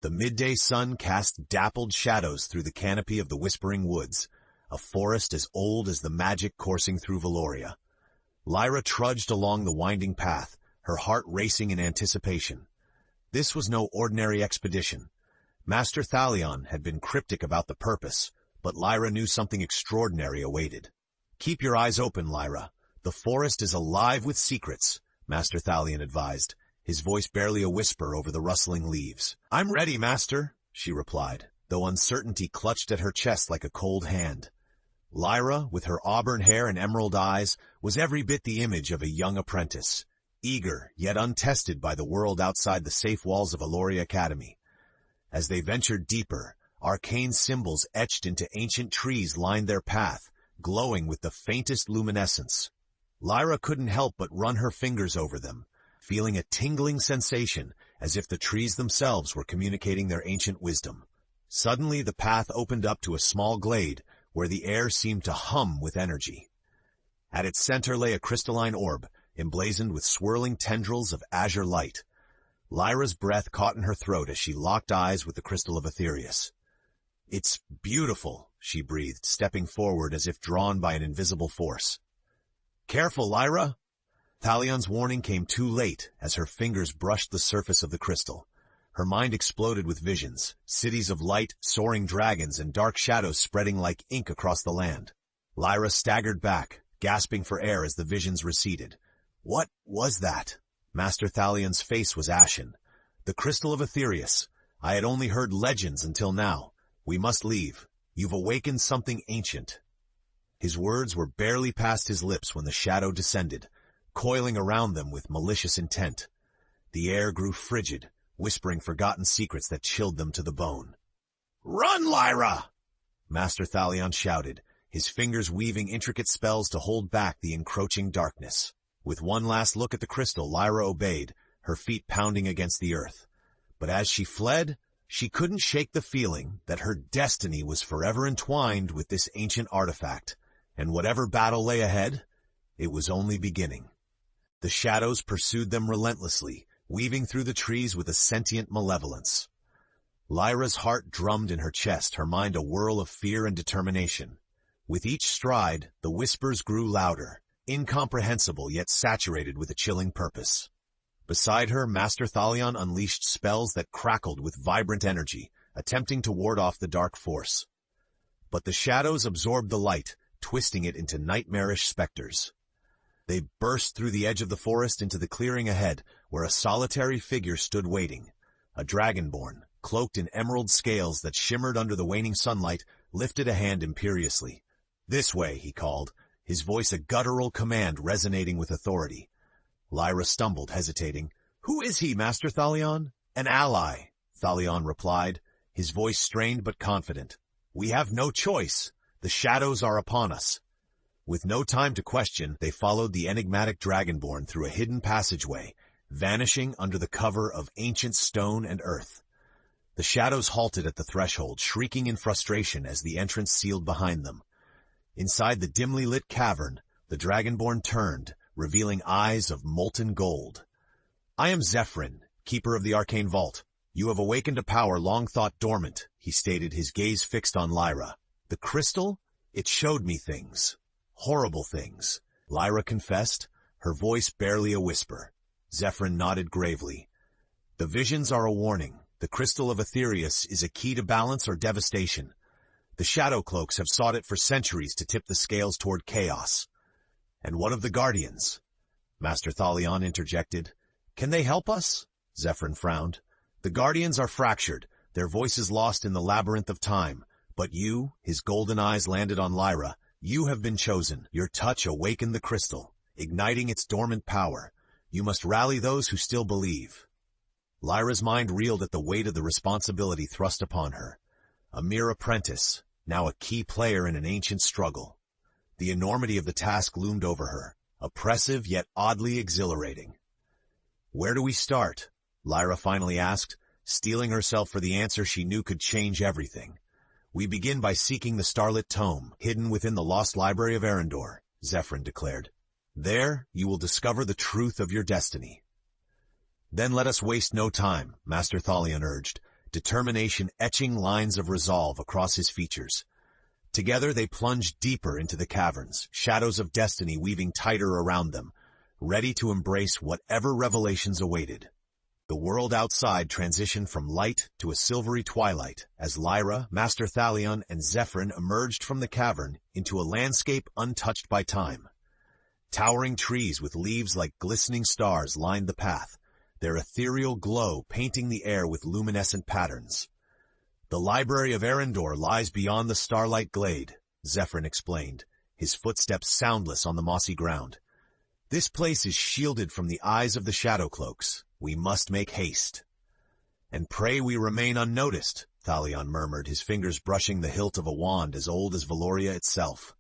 The midday sun cast dappled shadows through the canopy of the Whispering Woods, a forest as old as the magic coursing through Valoria. Lyra trudged along the winding path, her heart racing in anticipation. This was no ordinary expedition. Master Thalion had been cryptic about the purpose, but Lyra knew something extraordinary awaited. "Keep your eyes open, Lyra. The forest is alive with secrets," Master Thalion advised, his voice barely a whisper over the rustling leaves. "I'm ready, Master," she replied, though uncertainty clutched at her chest like a cold hand. Lyra, with her auburn hair and emerald eyes, was every bit the image of a young apprentice, eager yet untested by the world outside the safe walls of Valoria Academy. As they ventured deeper, arcane symbols etched into ancient trees lined their path, glowing with the faintest luminescence. Lyra couldn't help but run her fingers over them, feeling a tingling sensation as if the trees themselves were communicating their ancient wisdom. Suddenly the path opened up to a small glade where the air seemed to hum with energy. At its center lay a crystalline orb, emblazoned with swirling tendrils of azure light. Lyra's breath caught in her throat as she locked eyes with the crystal of Aetherius. "It's beautiful," she breathed, stepping forward as if drawn by an invisible force. "Careful, Lyra!" Thalion's warning came too late as her fingers brushed the surface of the crystal. Her mind exploded with visions, cities of light, soaring dragons, and dark shadows spreading like ink across the land. Lyra staggered back, gasping for air as the visions receded. What was that? Master Thalion's face was ashen. "The crystal of Aetherius. I had only heard legends until now. We must leave. You've awakened something ancient." His words were barely past his lips when the shadow descended, coiling around them with malicious intent. The air grew frigid, whispering forgotten secrets that chilled them to the bone. "Run, Lyra!" Master Thalion shouted, his fingers weaving intricate spells to hold back the encroaching darkness. With one last look at the crystal, Lyra obeyed, her feet pounding against the earth. But as she fled, she couldn't shake the feeling that her destiny was forever entwined with this ancient artifact, and whatever battle lay ahead, it was only beginning. The shadows pursued them relentlessly, weaving through the trees with a sentient malevolence. Lyra's heart drummed in her chest, her mind a whirl of fear and determination. With each stride, the whispers grew louder, incomprehensible yet saturated with a chilling purpose. Beside her, Master Thalion unleashed spells that crackled with vibrant energy, attempting to ward off the dark force. But the shadows absorbed the light, twisting it into nightmarish specters. They burst through the edge of the forest into the clearing ahead, where a solitary figure stood waiting. A dragonborn, cloaked in emerald scales that shimmered under the waning sunlight, lifted a hand imperiously. "This way," he called, his voice a guttural command resonating with authority. Lyra stumbled, hesitating. "Who is he, Master Thalion?" "An ally," Thalion replied, his voice strained but confident. "We have no choice. The shadows are upon us." With no time to question, they followed the enigmatic dragonborn through a hidden passageway, vanishing under the cover of ancient stone and earth. The shadows halted at the threshold, shrieking in frustration as the entrance sealed behind them. Inside the dimly lit cavern, the dragonborn turned, revealing eyes of molten gold. "I am Zephyrin, keeper of the Arcane Vault. You have awakened a power long thought dormant," he stated, his gaze fixed on Lyra. "The crystal? It showed me things. Horrible things," Lyra confessed, her voice barely a whisper. Zephyrin nodded gravely. "The visions are a warning. The crystal of Aetherius is a key to balance or devastation. The Shadow Cloaks have sought it for centuries to tip the scales toward chaos." "And what of the Guardians?" Master Thalion interjected. "Can they help us?" Zephyrin frowned. "The Guardians are fractured, their voices lost in the labyrinth of time. But you," his golden eyes landed on Lyra, "you have been chosen. Your touch awakened the crystal, igniting its dormant power. You must rally those who still believe." Lyra's mind reeled at the weight of the responsibility thrust upon her. A mere apprentice, now a key player in an ancient struggle. The enormity of the task loomed over her, oppressive yet oddly exhilarating. "Where do we start?" Lyra finally asked, steeling herself for the answer she knew could change everything. "We begin by seeking the Starlit Tome, hidden within the lost library of Arendor," Zephyrin declared. "There, you will discover the truth of your destiny." "Then let us waste no time," Master Thalion urged, determination etching lines of resolve across his features. Together they plunged deeper into the caverns, shadows of destiny weaving tighter around them, ready to embrace whatever revelations awaited. The world outside transitioned from light to a silvery twilight as Lyra, Master Thalion, and Zephyrin emerged from the cavern into a landscape untouched by time. Towering trees with leaves like glistening stars lined the path, their ethereal glow painting the air with luminescent patterns. "The Library of Arendor lies beyond the starlight glade," Zephyrin explained, his footsteps soundless on the mossy ground. "This place is shielded from the eyes of the Shadow Cloaks. We must make haste." "And pray we remain unnoticed," Thalion murmured, his fingers brushing the hilt of a wand as old as Valoria itself.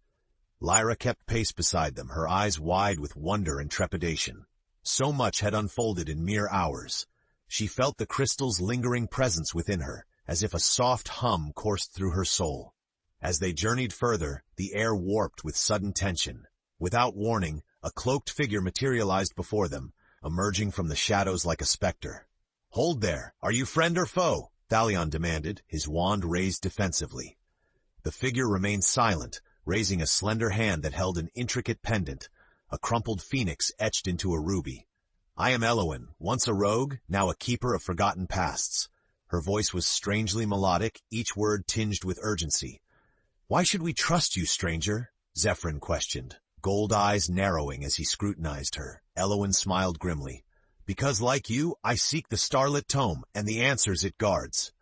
Lyra kept pace beside them, her eyes wide with wonder and trepidation. So much had unfolded in mere hours. She felt the crystal's lingering presence within her, as if a soft hum coursed through her soul. As they journeyed further, the air warped with sudden tension. Without warning, a cloaked figure materialized before them, emerging from the shadows like a specter. "Hold there! Are you friend or foe?" Thalion demanded, his wand raised defensively. The figure remained silent, raising a slender hand that held an intricate pendant, a crumpled phoenix etched into a ruby. "I am Elowen, once a rogue, now a keeper of forgotten pasts." Her voice was strangely melodic, each word tinged with urgency. "Why should we trust you, stranger?" Zephyrin questioned, gold eyes narrowing as he scrutinized her. Elowen smiled grimly. "Because, like you, I seek the starlit tome and the answers it guards."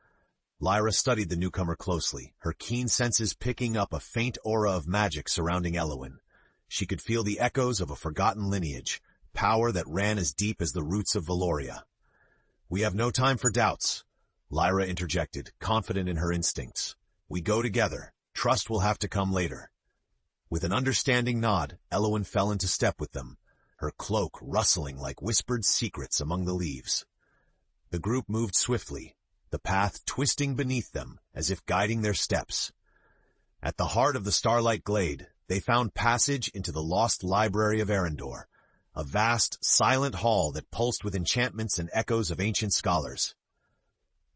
Lyra studied the newcomer closely, her keen senses picking up a faint aura of magic surrounding Elowen. She could feel the echoes of a forgotten lineage, power that ran as deep as the roots of Valoria. "We have no time for doubts," Lyra interjected, confident in her instincts. "We go together. Trust will have to come later." With an understanding nod, Elowen fell into step with them, her cloak rustling like whispered secrets among the leaves. The group moved swiftly, the path twisting beneath them as if guiding their steps. At the heart of the starlight glade, they found passage into the lost Library of Arendor, a vast, silent hall that pulsed with enchantments and echoes of ancient scholars.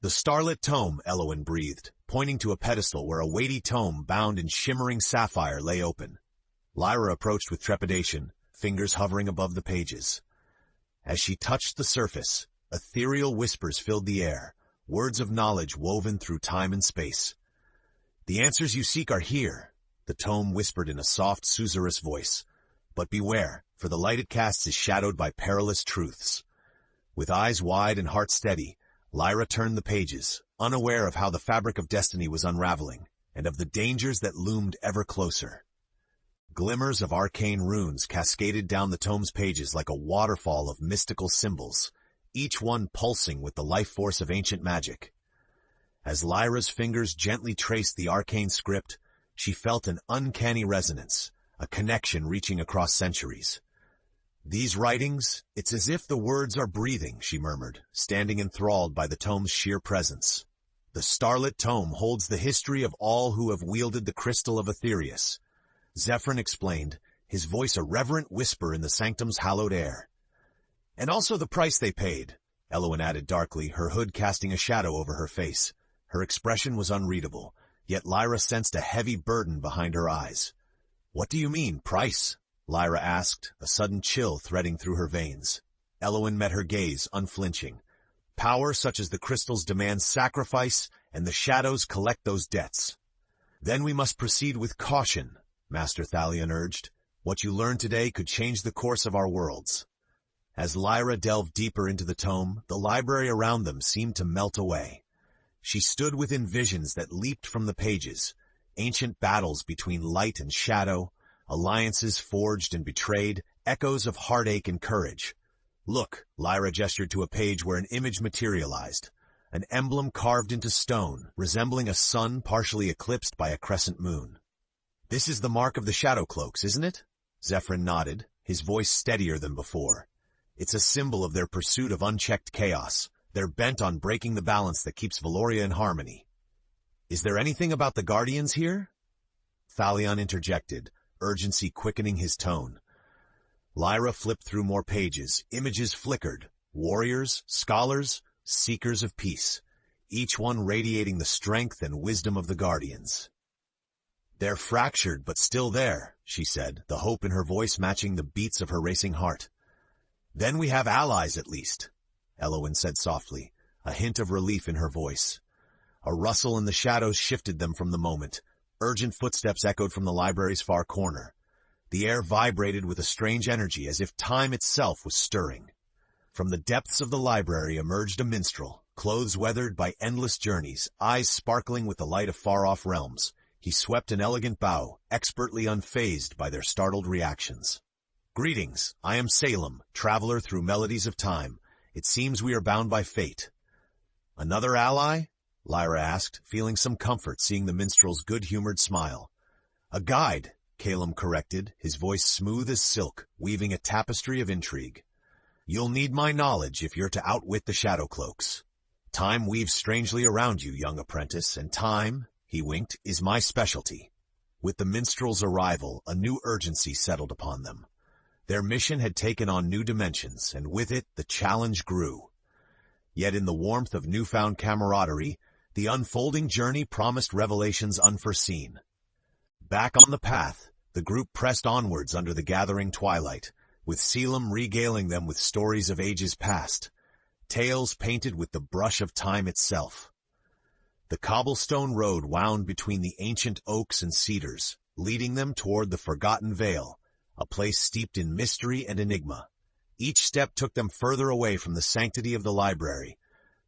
"The starlit tome," Elowen breathed, pointing to a pedestal where a weighty tome bound in shimmering sapphire lay open. Lyra approached with trepidation, fingers hovering above the pages. As she touched the surface, ethereal whispers filled the air, words of knowledge woven through time and space. "The answers you seek are here," the tome whispered in a soft, susurrus voice. "But beware, for the light it casts is shadowed by perilous truths." With eyes wide and heart steady, Lyra turned the pages, unaware of how the fabric of destiny was unraveling, and of the dangers that loomed ever closer. Glimmers of arcane runes cascaded down the tome's pages like a waterfall of mystical symbols, each one pulsing with the life force of ancient magic. As Lyra's fingers gently traced the arcane script, she felt an uncanny resonance, a connection reaching across centuries. "These writings, it's as if the words are breathing," she murmured, standing enthralled by the tome's sheer presence. "The starlit tome holds the history of all who have wielded the crystal of Aetherius," Zephyrin explained, his voice a reverent whisper in the sanctum's hallowed air. "And also the price they paid," Elowen added darkly, her hood casting a shadow over her face. Her expression was unreadable, yet Lyra sensed a heavy burden behind her eyes. "What do you mean, price?" Lyra asked, a sudden chill threading through her veins. Elowen met her gaze, unflinching. "Power such as the crystals demands sacrifice, and the shadows collect those debts." "Then we must proceed with caution," Master Thalion urged. "What you learn today could change the course of our worlds." As Lyra delved deeper into the tome, the library around them seemed to melt away. She stood within visions that leaped from the pages, ancient battles between light and shadow, alliances forged and betrayed, echoes of heartache and courage. "Look," Lyra gestured to a page where an image materialized, an emblem carved into stone, resembling a sun partially eclipsed by a crescent moon. "This is the mark of the Shadow Cloaks, isn't it?" Zephyrin nodded, his voice steadier than before. "It's a symbol of their pursuit of unchecked chaos. They're bent on breaking the balance that keeps Valoria in harmony." "Is there anything about the Guardians here?" Thalion interjected, urgency quickening his tone. Lyra flipped through more pages, images flickered, warriors, scholars, seekers of peace. each one radiating the strength and wisdom of the Guardians. "They're fractured, but still there," she said, the hope in her voice matching the beats of her racing heart. "Then we have allies at least," Elowen said softly, a hint of relief in her voice. A rustle in the shadows shifted them from the moment. Urgent footsteps echoed from the library's far corner. The air vibrated with a strange energy as if time itself was stirring. From the depths of the library emerged a minstrel, clothes weathered by endless journeys, eyes sparkling with the light of far-off realms. He swept an elegant bow, expertly unfazed by their startled reactions. "Greetings, I am Salem, traveler through melodies of time. It seems we are bound by fate." "Another ally?" Lyra asked, feeling some comfort seeing the minstrel's good-humored smile. "A guide," Calum corrected, his voice smooth as silk, weaving a tapestry of intrigue. "You'll need my knowledge if you're to outwit the Shadow Cloaks. Time weaves strangely around you, young apprentice, and time," he winked, "is my specialty." With the minstrel's arrival, a new urgency settled upon them. Their mission had taken on new dimensions, and with it, the challenge grew. Yet in the warmth of newfound camaraderie, the unfolding journey promised revelations unforeseen. Back on the path, the group pressed onwards under the gathering twilight, with Salem regaling them with stories of ages past, tales painted with the brush of time itself. The cobblestone road wound between the ancient oaks and cedars, leading them toward the Forgotten Vale, a place steeped in mystery and enigma. Each step took them further away from the sanctity of the library,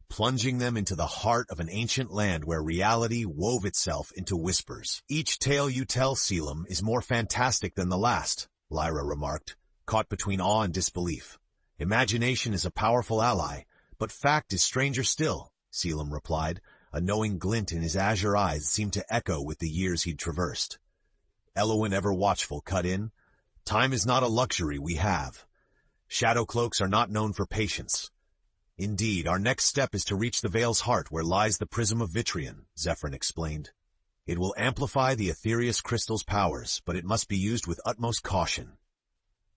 plunging them into the heart of an ancient land where reality wove itself into whispers. "Each tale you tell, Salem, is more fantastic than the last," Lyra remarked, caught between awe and disbelief. "Imagination is a powerful ally, but fact is stranger still," Salem replied. A knowing glint in his azure eyes seemed to echo with the years he'd traversed. Elowen, ever watchful, cut in. "Time is not a luxury we have. Shadow Cloaks are not known for patience. Indeed, our next step is to reach the Vale's heart where lies the Prism of Vitrion," Zephyrin explained. "It will amplify the Aetherius crystal's powers, but it must be used with utmost caution."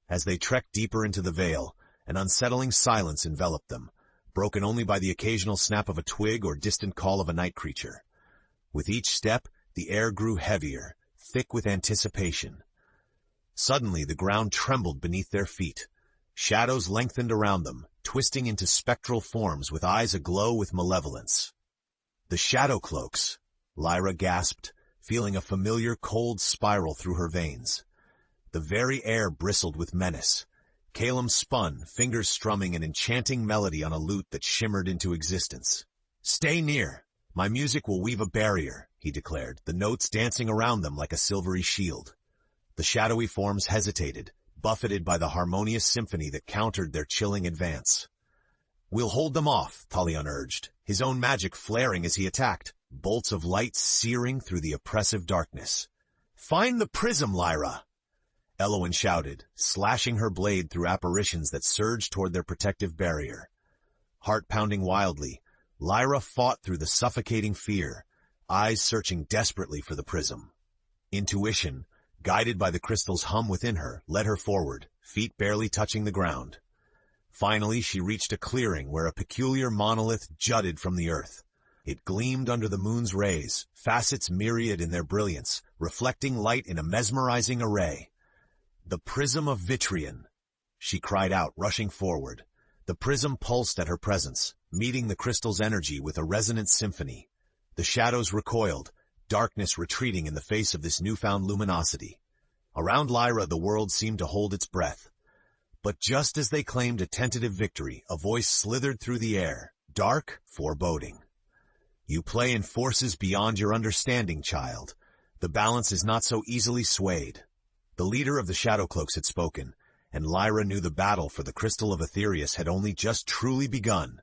As they trekked deeper into the Vale, an unsettling silence enveloped them, broken only by the occasional snap of a twig or distant call of a night creature. With each step, the air grew heavier, thick with anticipation. Suddenly, the ground trembled beneath their feet. Shadows lengthened around them, twisting into spectral forms with eyes aglow with malevolence. "The Shadow Cloaks," Lyra gasped, feeling a familiar cold spiral through her veins. The very air bristled with menace. Calum spun, fingers strumming an enchanting melody on a lute that shimmered into existence. "Stay near. My music will weave a barrier," he declared, the notes dancing around them like a silvery shield. The shadowy forms hesitated, buffeted by the harmonious symphony that countered their chilling advance. "We'll hold them off," Talion urged, his own magic flaring as he attacked, bolts of light searing through the oppressive darkness. "Find the prism, Lyra!" Elowen shouted, slashing her blade through apparitions that surged toward their protective barrier. Heart pounding wildly, Lyra fought through the suffocating fear, eyes searching desperately for the prism. Intuition, guided by the crystal's hum within her, led her forward, feet barely touching the ground. Finally, she reached a clearing where a peculiar monolith jutted from the earth. It gleamed under the moon's rays, facets myriad in their brilliance, reflecting light in a mesmerizing array. "The Prism of Vitrion," she cried out, rushing forward. The prism pulsed at her presence, meeting the crystal's energy with a resonant symphony. The shadows recoiled, darkness retreating in the face of this newfound luminosity. Around Lyra, the world seemed to hold its breath. But just as they claimed a tentative victory, a voice slithered through the air, dark, foreboding. "You play in forces beyond your understanding, child. The balance is not so easily swayed." The leader of the Shadow Cloaks had spoken, and Lyra knew the battle for the Crystal of Aetherius had only just truly begun.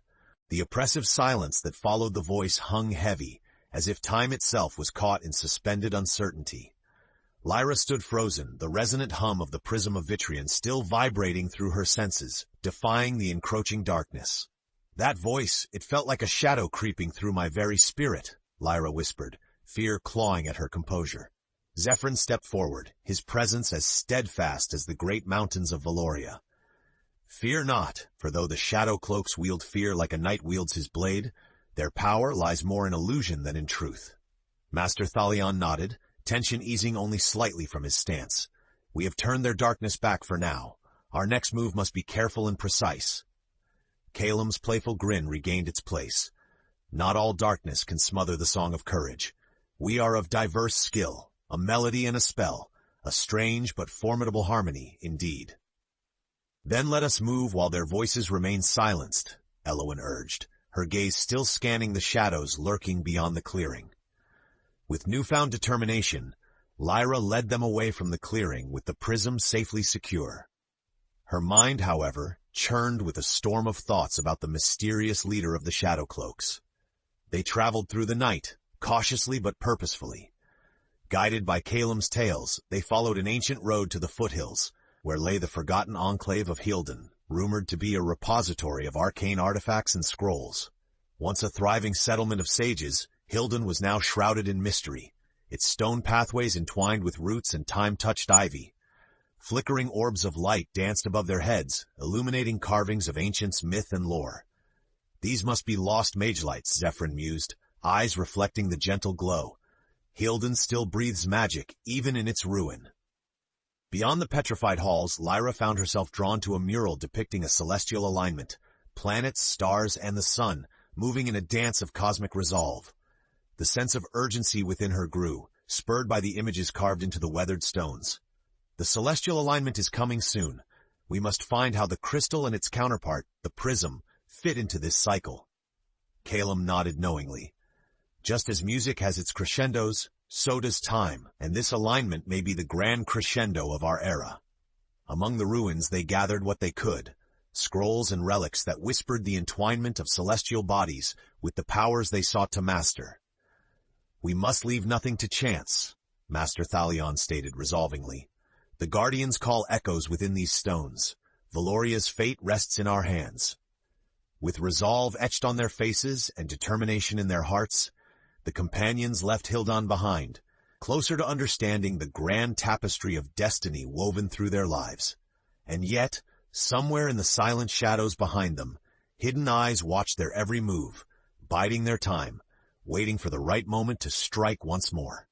The oppressive silence that followed the voice hung heavy, as if time itself was caught in suspended uncertainty. Lyra stood frozen, the resonant hum of the Prism of Vitrion still vibrating through her senses, defying the encroaching darkness. "That voice, it felt like a shadow creeping through my very spirit," Lyra whispered, fear clawing at her composure. Zephyrin stepped forward, his presence as steadfast as the great mountains of Valoria. "Fear not, for though the Shadow Cloaks wield fear like a knight wields his blade, Their power lies more in illusion than in truth. Master Thalion nodded, tension easing only slightly from his stance. We have turned their darkness back for now. Our next move must be careful and precise. Caelum's playful grin regained its place. Not all darkness can smother the song of courage. We are of diverse skill, a melody and a spell, a strange but formidable harmony, indeed. Then let us move while their voices remain silenced, Elowen urged, her gaze still scanning the shadows lurking beyond the clearing. With newfound determination, Lyra led them away from the clearing with the prism safely secure. Her mind, however, churned with a storm of thoughts about the mysterious leader of the Shadow Cloaks. They traveled through the night, cautiously but purposefully. Guided by Caelum's tales, they followed an ancient road to the foothills, where lay the forgotten enclave of Hilden, rumored to be a repository of arcane artifacts and scrolls. Once a thriving settlement of sages, Hilden was now shrouded in mystery, its stone pathways entwined with roots and time-touched ivy. Flickering orbs of light danced above their heads, illuminating carvings of ancients' myth and lore. These must be lost mage-lights, Zephyrin mused, eyes reflecting the gentle glow. Hilden still breathes magic, even in its ruin. Beyond the petrified halls, Lyra found herself drawn to a mural depicting a celestial alignment, planets, stars, and the sun, moving in a dance of cosmic resolve. The sense of urgency within her grew, spurred by the images carved into the weathered stones. The celestial alignment is coming soon. We must find how the crystal and its counterpart, the prism, fit into this cycle. Caelum nodded knowingly. Just as music has its crescendos, so does time, and this alignment may be the grand crescendo of our era. Among the ruins they gathered what they could, scrolls and relics that whispered the entwinement of celestial bodies with the powers they sought to master. We must leave nothing to chance, Master Thalion stated resolvingly. The Guardians call echoes within these stones. Valoria's fate rests in our hands. With resolve etched on their faces and determination in their hearts, the companions left Hilden behind, closer to understanding the grand tapestry of destiny woven through their lives. And yet, somewhere in the silent shadows behind them, hidden eyes watched their every move, biding their time, waiting for the right moment to strike once more.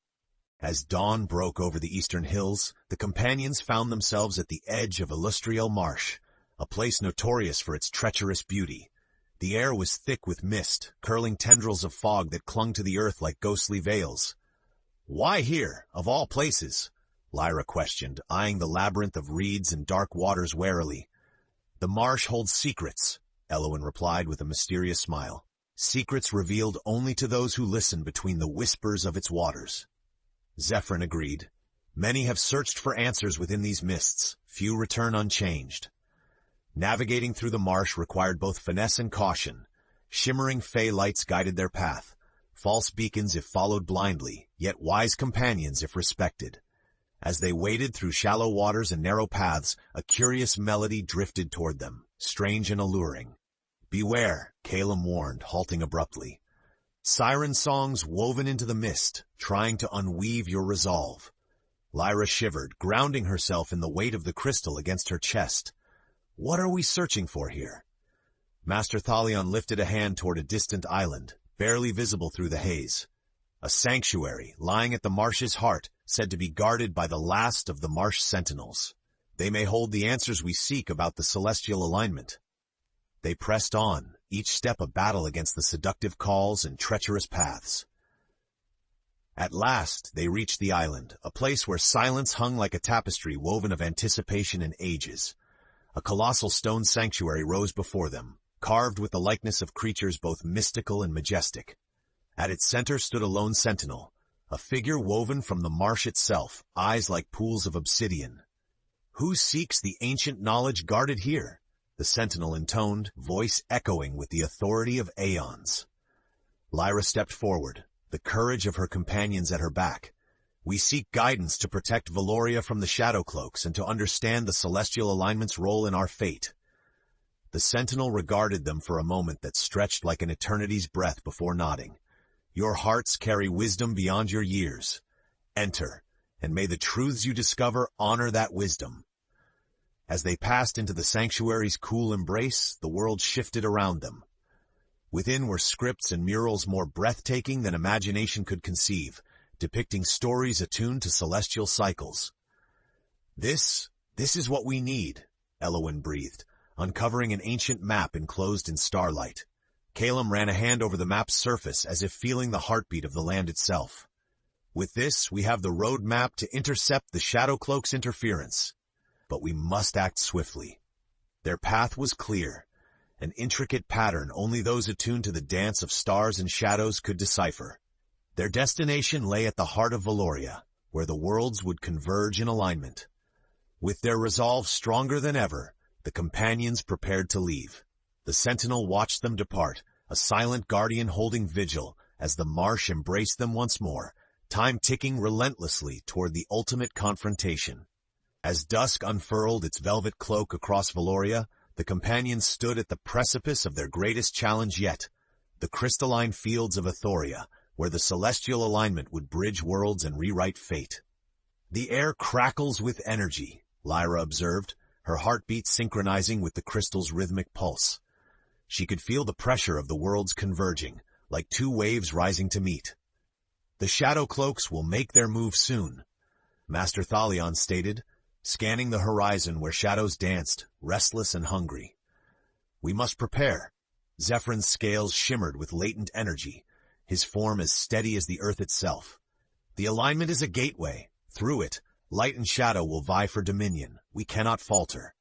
As dawn broke over the eastern hills, the companions found themselves at the edge of Illustriel Marsh, a place notorious for its treacherous beauty. The air was thick with mist, curling tendrils of fog that clung to the earth like ghostly veils. "Why here, of all places?" Lyra questioned, eyeing the labyrinth of reeds and dark waters warily. "The marsh holds secrets," Elowen replied with a mysterious smile. "Secrets revealed only to those who listen between the whispers of its waters." Zephyrin agreed. "Many have searched for answers within these mists, few return unchanged." Navigating through the marsh required both finesse and caution. Shimmering fey lights guided their path, false beacons if followed blindly, yet wise companions if respected. As they waded through shallow waters and narrow paths, a curious melody drifted toward them, strange and alluring. "Beware," Caelum warned, halting abruptly. "Siren songs woven into the mist, trying to unweave your resolve." Lyra shivered, grounding herself in the weight of the crystal against her chest. What are we searching for here? Master Thalion lifted a hand toward a distant island, barely visible through the haze. A sanctuary lying at the marsh's heart, said to be guarded by the last of the marsh sentinels. They may hold the answers we seek about the celestial alignment. They pressed on, each step a battle against the seductive calls and treacherous paths. At last they reached the island, a place where silence hung like a tapestry woven of anticipation and ages. A colossal stone sanctuary rose before them, carved with the likeness of creatures both mystical and majestic. At its center stood a lone sentinel, a figure woven from the marsh itself, eyes like pools of obsidian. "Who seeks the ancient knowledge guarded here?" the sentinel intoned, voice echoing with the authority of aeons. Lyra stepped forward, the courage of her companions at her back. "We seek guidance to protect Valoria from the Shadow Cloaks and to understand the celestial alignment's role in our fate." The sentinel regarded them for a moment that stretched like an eternity's breath before nodding. "Your hearts carry wisdom beyond your years. Enter, and may the truths you discover honor that wisdom." As they passed into the sanctuary's cool embrace, the world shifted around them. Within were scripts and murals more breathtaking than imagination could conceive, depicting stories attuned to celestial cycles. This is what we need, Elowin breathed, uncovering an ancient map enclosed in starlight. Calum ran a hand over the map's surface as if feeling the heartbeat of the land itself. With this, we have the road map to intercept the Shadowcloak's interference. But we must act swiftly. Their path was clear, an intricate pattern only those attuned to the dance of stars and shadows could decipher. Their destination lay at the heart of Valoria, where the worlds would converge in alignment. With their resolve stronger than ever, the companions prepared to leave. The sentinel watched them depart, a silent guardian holding vigil as the marsh embraced them once more, time ticking relentlessly toward the ultimate confrontation. As dusk unfurled its velvet cloak across Valoria, the companions stood at the precipice of their greatest challenge yet, the crystalline fields of Athoria, where the celestial alignment would bridge worlds and rewrite fate. The air crackles with energy, Lyra observed, her heartbeat synchronizing with the crystal's rhythmic pulse. She could feel the pressure of the worlds converging, like two waves rising to meet. The Shadowcloaks will make their move soon, Master Thalion stated, scanning the horizon where shadows danced, restless and hungry. We must prepare. Zephyrn's scales shimmered with latent energy, his form as steady as the earth itself. The alignment is a gateway. Through it, light and shadow will vie for dominion. We cannot falter.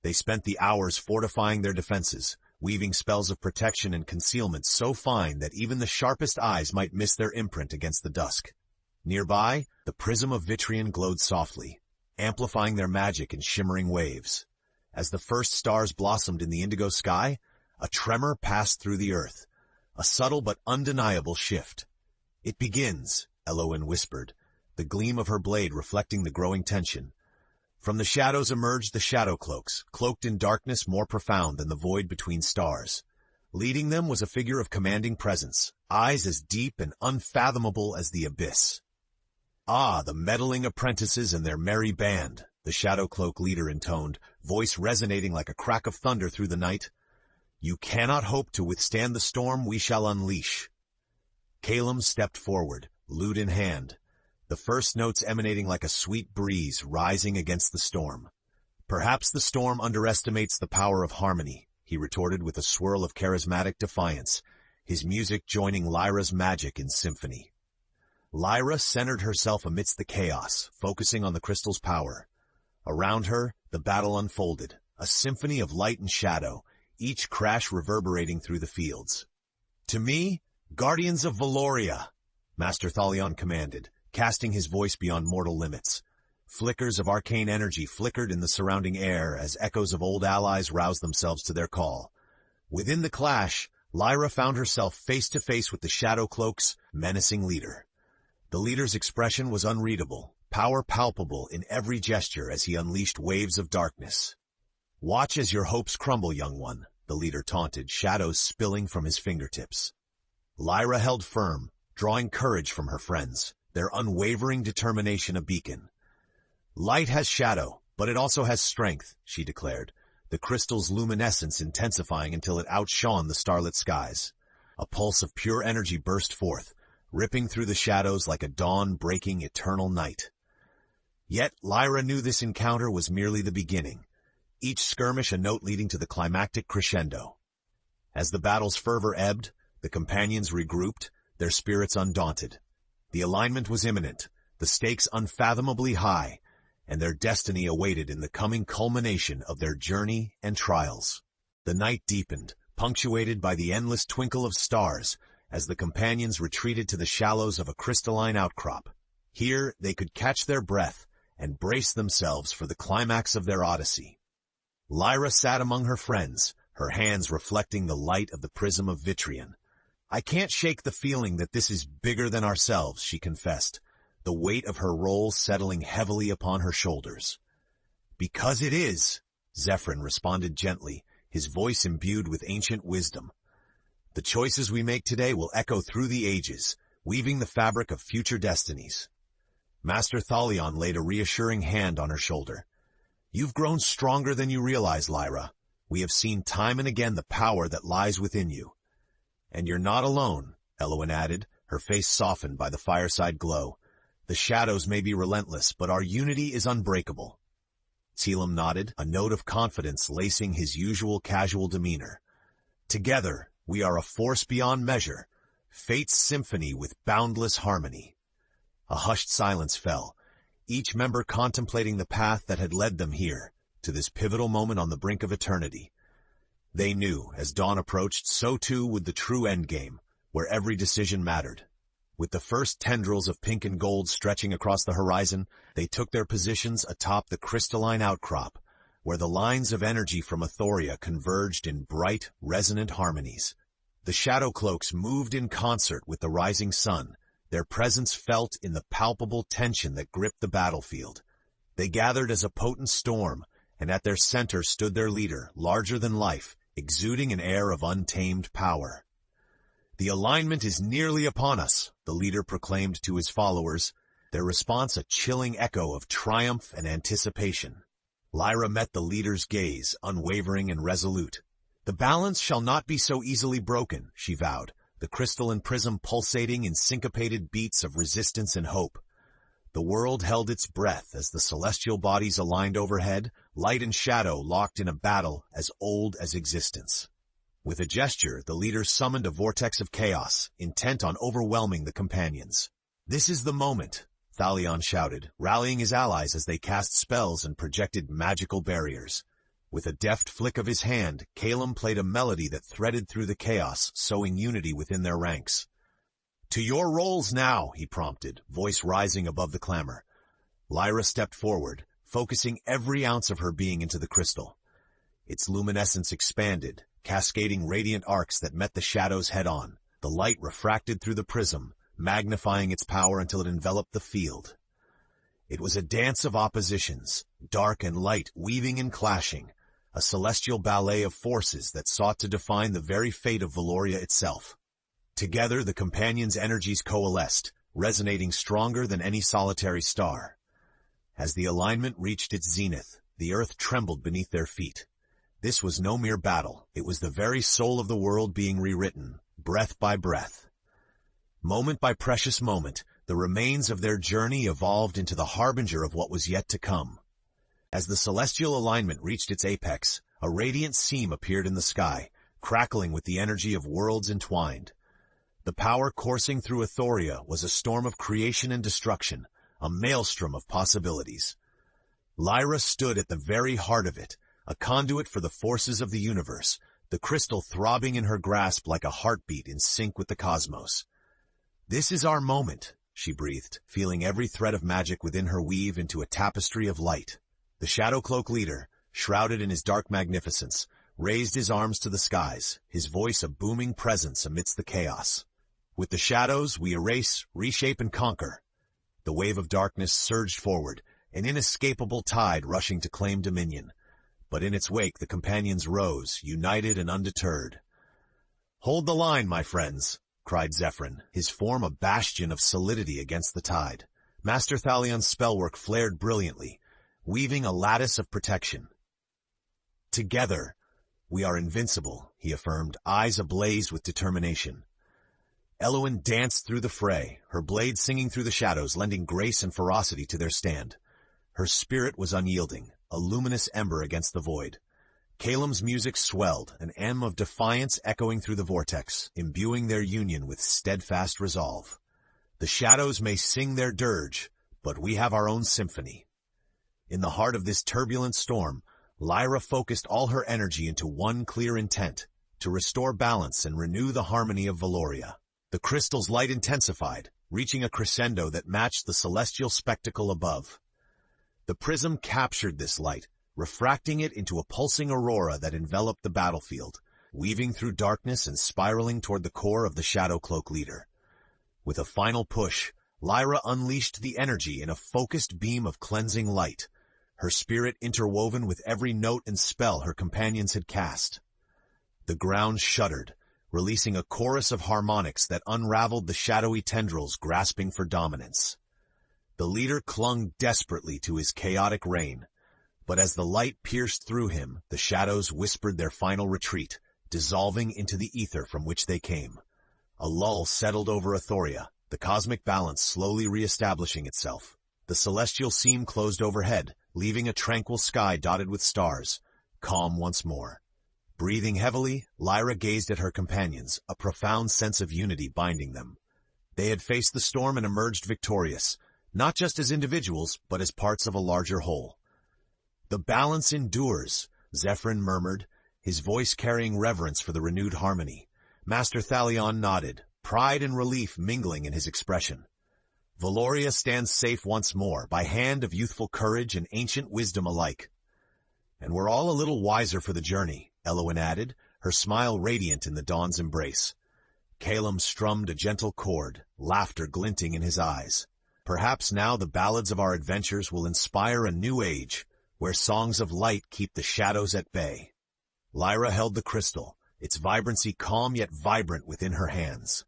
They spent the hours fortifying their defenses, weaving spells of protection and concealment so fine that even the sharpest eyes might miss their imprint against the dusk. Nearby, the prism of Vitrion glowed softly, amplifying their magic in shimmering waves. As the first stars blossomed in the indigo sky, a tremor passed through the earth, a subtle but undeniable shift. It begins, Elowin whispered, the gleam of her blade reflecting the growing tension. From the shadows emerged the Shadowcloaks, cloaked in darkness more profound than the void between stars. Leading them was a figure of commanding presence, eyes as deep and unfathomable as the abyss. Ah, the meddling apprentices and their merry band, the Shadowcloak leader intoned, voice resonating like a crack of thunder through the night. You cannot hope to withstand the storm we shall unleash. Calum stepped forward, lute in hand, the first notes emanating like a sweet breeze rising against the storm. Perhaps the storm underestimates the power of harmony, he retorted with a swirl of charismatic defiance, his music joining Lyra's magic in symphony. Lyra centered herself amidst the chaos, focusing on the crystal's power. Around her, the battle unfolded, a symphony of light and shadow, each crash reverberating through the fields. To me, Guardians of Valoria, Master Thalion commanded, casting his voice beyond mortal limits. Flickers of arcane energy flickered in the surrounding air as echoes of old allies roused themselves to their call. Within the clash, Lyra found herself face to face with the Shadowcloak's menacing leader. The leader's expression was unreadable, power palpable in every gesture as he unleashed waves of darkness. Watch as your hopes crumble, young one, the leader taunted, shadows spilling from his fingertips. Lyra held firm, drawing courage from her friends, their unwavering determination a beacon. Light has shadow, but it also has strength, she declared, the crystal's luminescence intensifying until it outshone the starlit skies. A pulse of pure energy burst forth, ripping through the shadows like a dawn-breaking eternal night. Yet Lyra knew this encounter was merely the beginning, each skirmish a note leading to the climactic crescendo. As the battle's fervor ebbed, the companions regrouped, their spirits undaunted. The alignment was imminent, the stakes unfathomably high, and their destiny awaited in the coming culmination of their journey and trials. The night deepened, punctuated by the endless twinkle of stars, as the companions retreated to the shallows of a crystalline outcrop. Here they could catch their breath and brace themselves for the climax of their odyssey. Lyra sat among her friends, her hands reflecting the light of the prism of Vitrion. I can't shake the feeling that this is bigger than ourselves, she confessed, the weight of her role settling heavily upon her shoulders. Because it is, Zephyrn responded gently, his voice imbued with ancient wisdom. The choices we make today will echo through the ages, weaving the fabric of future destinies. Master Thalion laid a reassuring hand on her shoulder. You've grown stronger than you realize, Lyra. We have seen time and again the power that lies within you. "And you're not alone," Elowen added, her face softened by the fireside glow. "The shadows may be relentless, but our unity is unbreakable." Telam nodded, a note of confidence lacing his usual casual demeanor. "Together, we are a force beyond measure, fate's symphony with boundless harmony." A hushed silence fell, each member contemplating the path that had led them here, to this pivotal moment on the brink of eternity. They knew, as dawn approached, so too would the true endgame, where every decision mattered. With the first tendrils of pink and gold stretching across the horizon, they took their positions atop the crystalline outcrop, where the lines of energy from Athoria converged in bright, resonant harmonies. The shadow cloaks moved in concert with the rising sun, their presence felt in the palpable tension that gripped the battlefield. They gathered as a potent storm, and at their center stood their leader, larger than life, exuding an air of untamed power. "The alignment is nearly upon us," the leader proclaimed to his followers, their response a chilling echo of triumph and anticipation. Lyra met the leader's gaze, unwavering and resolute. "The balance shall not be so easily broken," she vowed, the crystalline prism pulsating in syncopated beats of resistance and hope. The world held its breath as the celestial bodies aligned overhead, light and shadow locked in a battle as old as existence. With a gesture, the leader summoned a vortex of chaos, intent on overwhelming the companions. "This is the moment," Thalion shouted, rallying his allies as they cast spells and projected magical barriers. With a deft flick of his hand, Calum played a melody that threaded through the chaos, sowing unity within their ranks. "To your roles now," he prompted, voice rising above the clamor. Lyra stepped forward, focusing every ounce of her being into the crystal. Its luminescence expanded, cascading radiant arcs that met the shadows head-on. The light refracted through the prism, magnifying its power until it enveloped the field. It was a dance of oppositions, dark and light weaving and clashing, a celestial ballet of forces that sought to define the very fate of Valoria itself. Together, the companions' energies coalesced, resonating stronger than any solitary star. As the alignment reached its zenith, the earth trembled beneath their feet. This was no mere battle. It was the very soul of the world being rewritten, breath by breath. Moment by precious moment, the remains of their journey evolved into the harbinger of what was yet to come. As the celestial alignment reached its apex, a radiant seam appeared in the sky, crackling with the energy of worlds entwined. The power coursing through Athoria was a storm of creation and destruction, a maelstrom of possibilities. Lyra stood at the very heart of it, a conduit for the forces of the universe, the crystal throbbing in her grasp like a heartbeat in sync with the cosmos. "This is our moment," she breathed, feeling every thread of magic within her weave into a tapestry of light. The Shadow Cloak leader, shrouded in his dark magnificence, raised his arms to the skies, his voice a booming presence amidst the chaos. "With the shadows, we erase, reshape, and conquer." The wave of darkness surged forward, an inescapable tide rushing to claim dominion. But in its wake the companions rose, united and undeterred. "Hold the line, my friends," cried Zephyrin, his form a bastion of solidity against the tide. Master Thalion's spellwork flared brilliantly, weaving a lattice of protection. "Together, we are invincible," he affirmed, eyes ablaze with determination. Elowen danced through the fray, her blade singing through the shadows, lending grace and ferocity to their stand. Her spirit was unyielding, a luminous ember against the void. Calum's music swelled, an hymn of defiance echoing through the vortex, imbuing their union with steadfast resolve. "The shadows may sing their dirge, but we have our own symphony." In the heart of this turbulent storm, Lyra focused all her energy into one clear intent, to restore balance and renew the harmony of Valoria. The crystal's light intensified, reaching a crescendo that matched the celestial spectacle above. The prism captured this light, refracting it into a pulsing aurora that enveloped the battlefield, weaving through darkness and spiraling toward the core of the Shadow Cloak leader. With a final push, Lyra unleashed the energy in a focused beam of cleansing light, her spirit interwoven with every note and spell her companions had cast. The ground shuddered, releasing a chorus of harmonics that unraveled the shadowy tendrils grasping for dominance. The leader clung desperately to his chaotic reign, but as the light pierced through him, the shadows whispered their final retreat, dissolving into the ether from which they came. A lull settled over Athoria, the cosmic balance slowly re-establishing itself. The celestial seam closed overhead, leaving a tranquil sky dotted with stars, calm once more. Breathing heavily, Lyra gazed at her companions, a profound sense of unity binding them. They had faced the storm and emerged victorious, not just as individuals, but as parts of a larger whole. "The balance endures," Zephyrin murmured, his voice carrying reverence for the renewed harmony. Master Thalion nodded, pride and relief mingling in his expression. "Valoria stands safe once more, by hand of youthful courage and ancient wisdom alike." "And we're all a little wiser for the journey," Eowyn added, her smile radiant in the dawn's embrace. Calum strummed a gentle chord, laughter glinting in his eyes. "Perhaps now the ballads of our adventures will inspire a new age, where songs of light keep the shadows at bay." Lyra held the crystal, its vibrancy calm yet vibrant within her hands.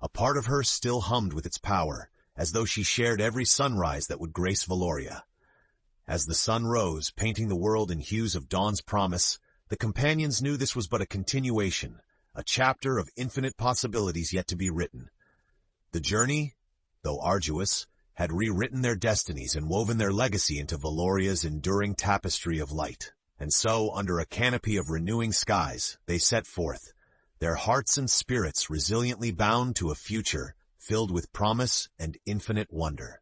A part of her still hummed with its power, as though she shared every sunrise that would grace Valoria. As the sun rose, painting the world in hues of dawn's promise, the companions knew this was but a continuation, a chapter of infinite possibilities yet to be written. The journey, though arduous, had rewritten their destinies and woven their legacy into Valoria's enduring tapestry of light. And so, under a canopy of renewing skies, they set forth, their hearts and spirits resiliently bound to a future filled with promise and infinite wonder.